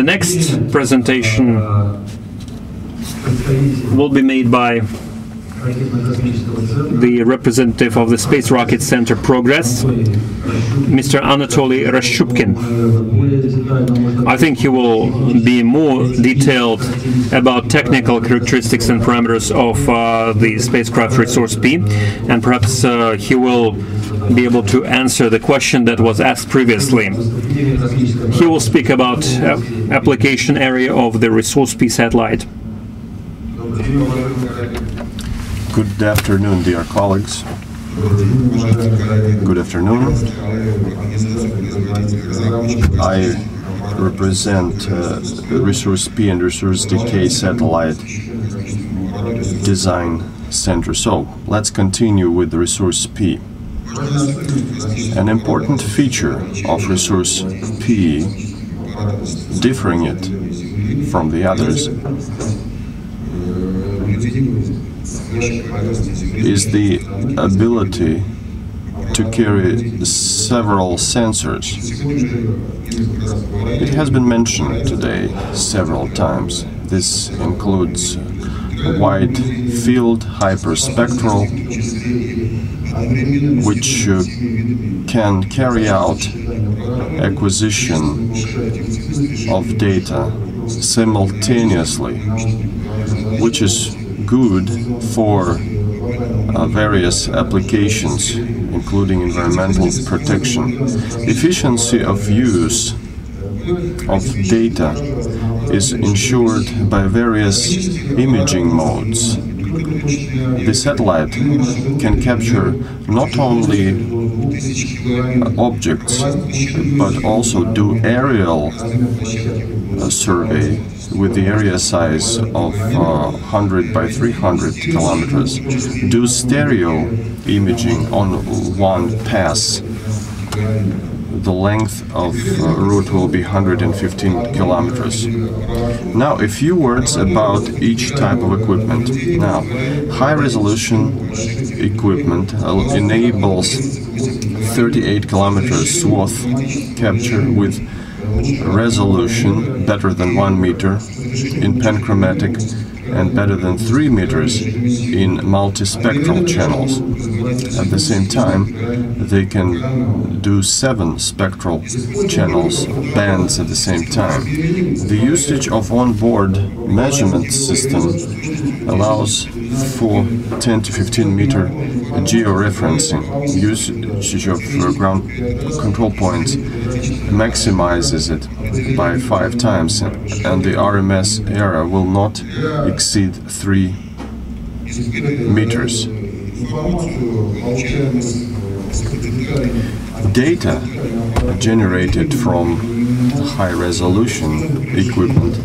The next presentation will be made by the representative of the Space Rocket Center Progress, Mr. Anatolii Rashchupkin. I think he will be more detailed about technical characteristics and parameters of the spacecraft Resurs-P, and perhaps he will be able to answer the question that was asked previously. He will speak about application area of the Resurs-P satellite. Good afternoon, dear colleagues. Good afternoon. I represent Resurs-P and Resurs-DK satellite design center. So let's continue with the Resurs-P. An important feature of Resurs-P, differing it from the others, is the ability to carry several sensors. It has been mentioned today several times. This includes a wide field hyperspectral, which can carry out acquisition of data simultaneously, which is good for various applications, including environmental protection. Efficiency of use of data is ensured by various imaging modes. The satellite can capture not only objects, but also do aerial survey with the area size of 100 by 300 kilometers, do stereo imaging on one pass. The length of route will be 115 kilometers. Now, a few words about each type of equipment. Now, high-resolution equipment enables 38 kilometers swath capture with resolution better than 1 meter in panchromatic and better than 3 meters in multispectral channels. At the same time, they can do 7 spectral channels bands at the same time. The usage of onboard measurement system allows for 10 to 15 meter georeferencing. Usage of ground control points maximizes it by 5 times, and the RMS area will not exceed 3 meters. Data generated from high-resolution equipment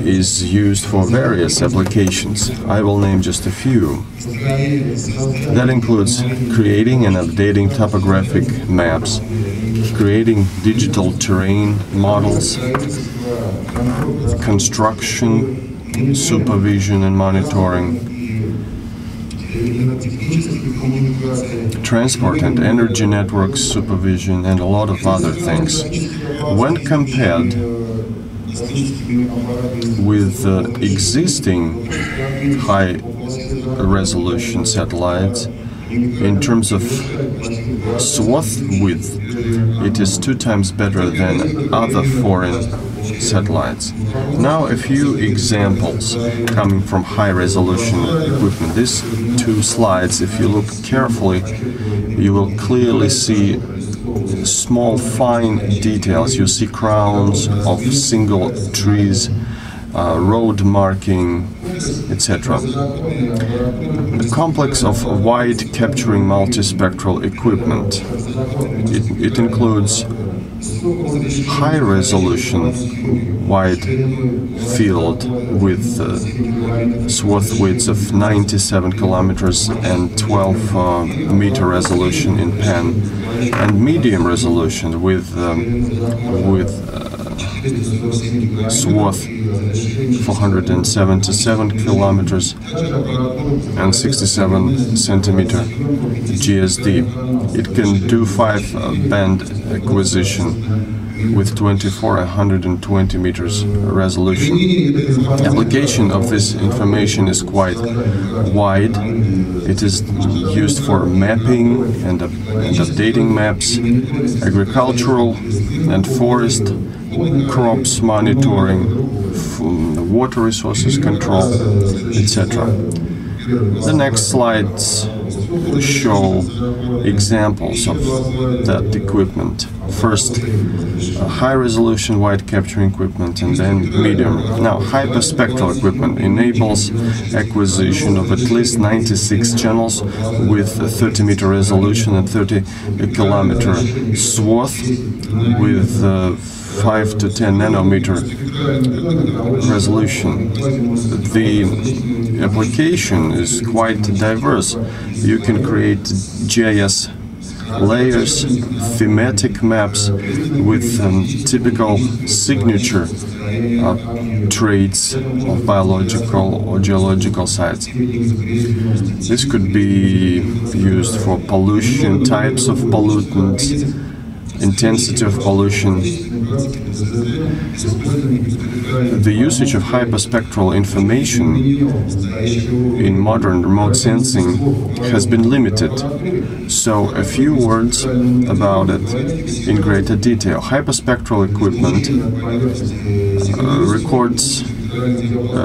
is used for various applications. I will name just a few. That includes creating and updating topographic maps, creating digital terrain models, construction, supervision and monitoring, transport and energy networks supervision, and a lot of other things. When compared with existing high-resolution satellites, in terms of swath width, it is 2 times better than other foreign satellites. Now a few examples coming from high-resolution equipment. These 2 slides, if you look carefully, you will clearly see small, fine details. You see crowns of single trees, road marking, etc. The complex of wide capturing multispectral equipment. It includes high-resolution wide field with swath widths of 97 kilometers and 12 meter resolution in pan, and medium resolution with swath 477 kilometers and 67 centimeter GSD. It can do 5 band acquisition with 24 and 120 meters resolution. Application of this information is quite wide. It is used for mapping and updating maps, agricultural and forest, crops monitoring, water resources control, etc. The next slides show examples of that equipment. First, high-resolution wide capturing equipment, and then medium. Now, hyperspectral equipment enables acquisition of at least 96 channels with a 30-meter resolution and 30-kilometer swath with 5 to 10 nanometer resolution. The application is quite diverse. You can create GIS layers, thematic maps with typical signature traits of biological or geological sites. This could be used for pollution, types of pollutants, intensity of pollution. The usage of hyperspectral information in modern remote sensing has been limited, so a few words about it in greater detail. Hyperspectral equipment records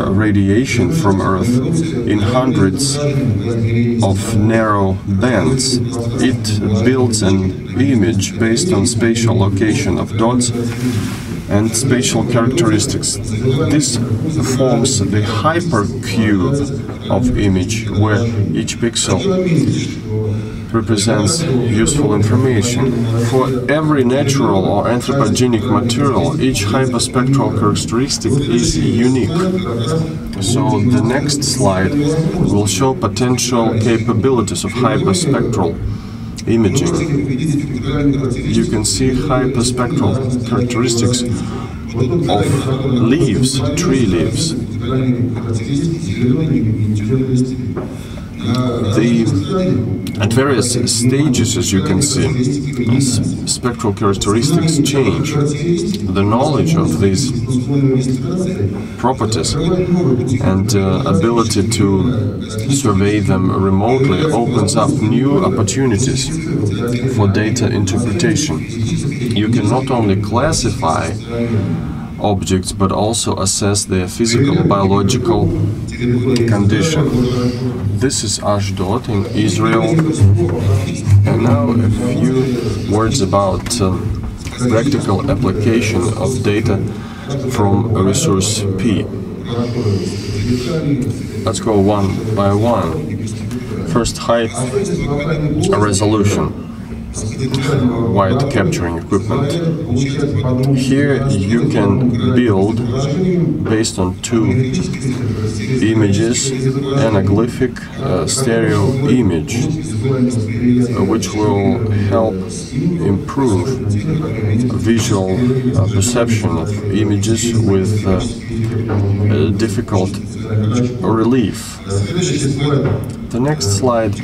radiation from Earth in hundreds of narrow bands. It builds an image based on spatial location of dots and spatial characteristics. This forms the hypercube of image, where each pixel represents useful information. For every natural or anthropogenic material, each hyperspectral characteristic is unique. So the next slide will show potential capabilities of hyperspectral imaging. You can see hyperspectral characteristics of leaves, tree leaves. At various stages, as you can see, spectral characteristics change. The knowledge of these properties and ability to survey them remotely opens up new opportunities for data interpretation. You can not only classify objects, but also assess their physical, biological condition. This is Ashdod in Israel. And now a few words about practical application of data from Resurs-P. Let's go one by one. First, high resolution wide capturing equipment. Here you can build, based on two images, anaglyphic stereo image, which will help improve visual perception of images with difficult relief. The next slide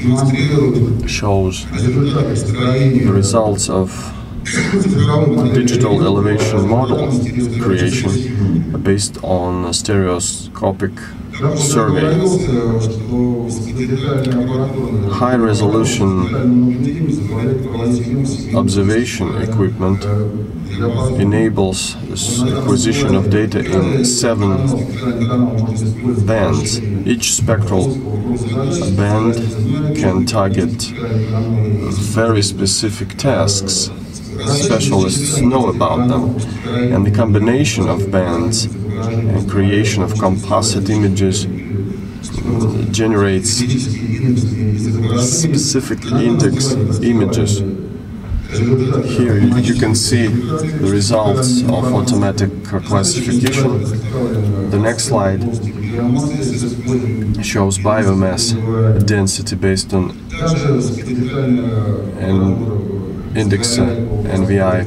shows the results of digital elevation model creation based on stereoscopic survey. High-resolution observation equipment enables acquisition of data in 7 bands. Each spectral band can target very specific tasks. Specialists know about them, and the combination of bands and creation of composite images generates specific index images. Here you can see the results of automatic classification. The next slide shows biomass density based on index NVI.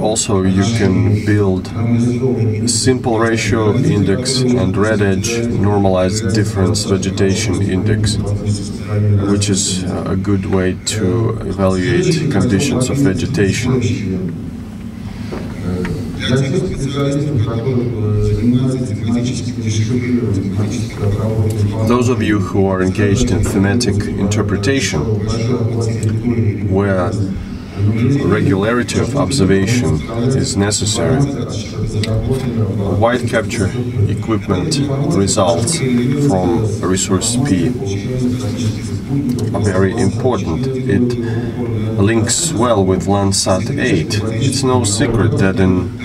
Also, you can build simple ratio index and red edge normalized difference vegetation index, which is a good way to evaluate conditions of vegetation. Those of you who are engaged in thematic interpretation, where regularity of observation is necessary, white capture equipment results from Resurs-P are very important. It links well with Landsat 8. It's no secret that in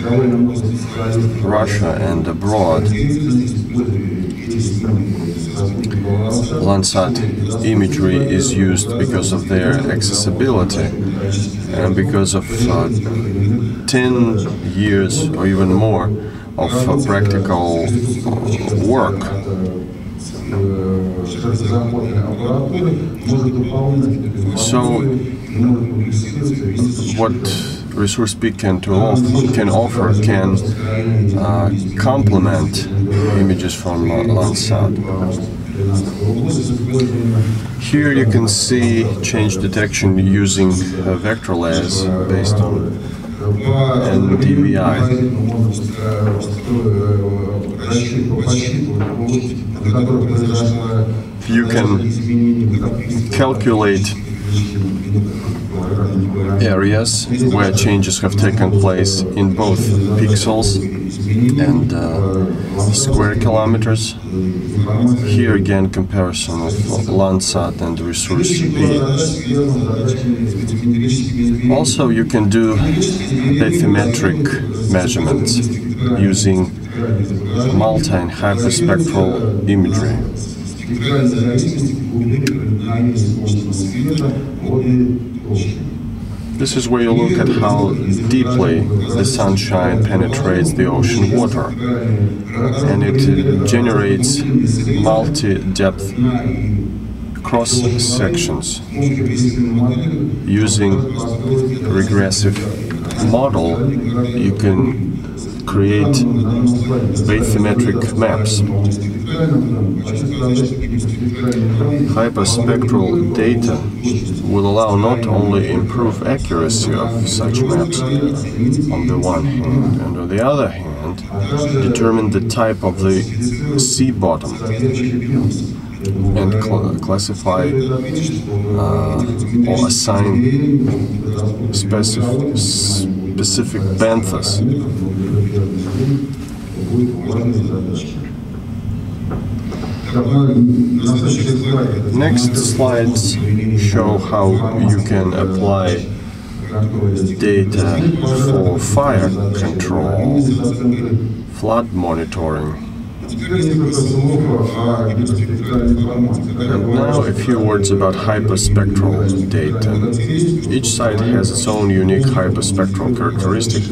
Russia and abroad, Landsat imagery is used because of their accessibility and because of 10 years or even more of practical work. So, what Resurs-P can offer can complement images from Landsat. Here you can see change detection using vector layers based on NDVI. You can calculate areas where changes have taken place in both pixels and square kilometers. Here again, comparison of Landsat and Resurs-P. Also, you can do bathymetric measurements using multi and hyperspectral imagery. This is where you look at how deeply the sunshine penetrates the ocean water, and it generates multi-depth cross-sections. Using regressive model, you can create bathymetric maps. Hyperspectral data will allow not only improve accuracy of such maps on the one hand, and on the other hand, determine the type of the sea bottom and classify or assign specific benthos. Next slides show how you can apply data for fire control, flood monitoring. And now a few words about hyperspectral data. Each site has its own unique hyperspectral characteristic,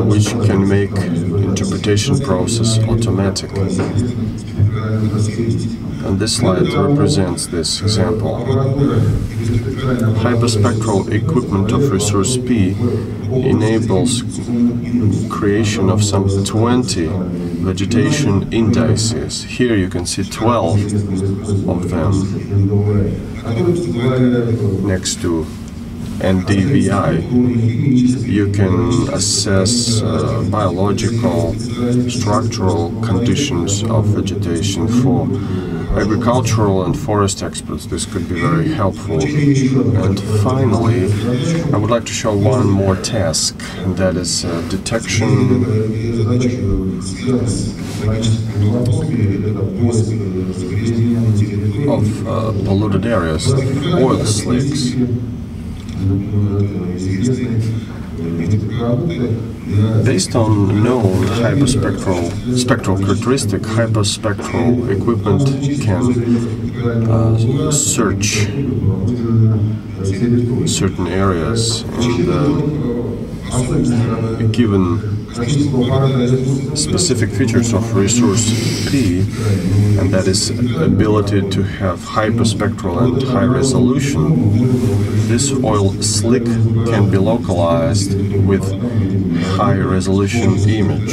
which can make interpretation process automatic. And this slide represents this example. Hyperspectral equipment of Resurs-P enables creation of some 20 vegetation indices. Here you can see 12 of them next to NDVI. You can assess biological, structural conditions of vegetation. For agricultural and forest experts, this could be very helpful. And finally, I would like to show one more task, and that is detection of polluted areas, oil slicks. Based on known spectral characteristic, hyperspectral equipment can search certain areas, and given specific features of Resurs-P, and that is ability to have hyperspectral and high resolution. This oil slick can be localized with high resolution image.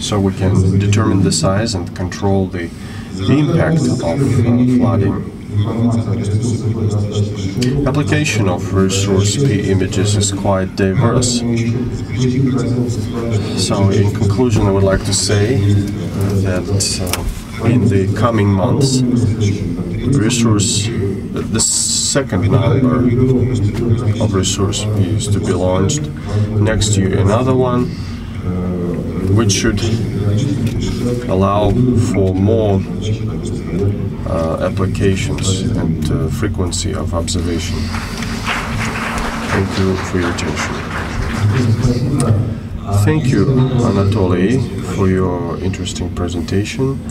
So we can determine the size and control the impact of flooding. Application of Resurs-P images is quite diverse. So in conclusion, I would like to say that in the coming months, the second number of Resurs-P is to be launched. Next year another one, which should allow for more applications and frequency of observation. Thank you for your attention. Thank you, Anatolii, for your interesting presentation.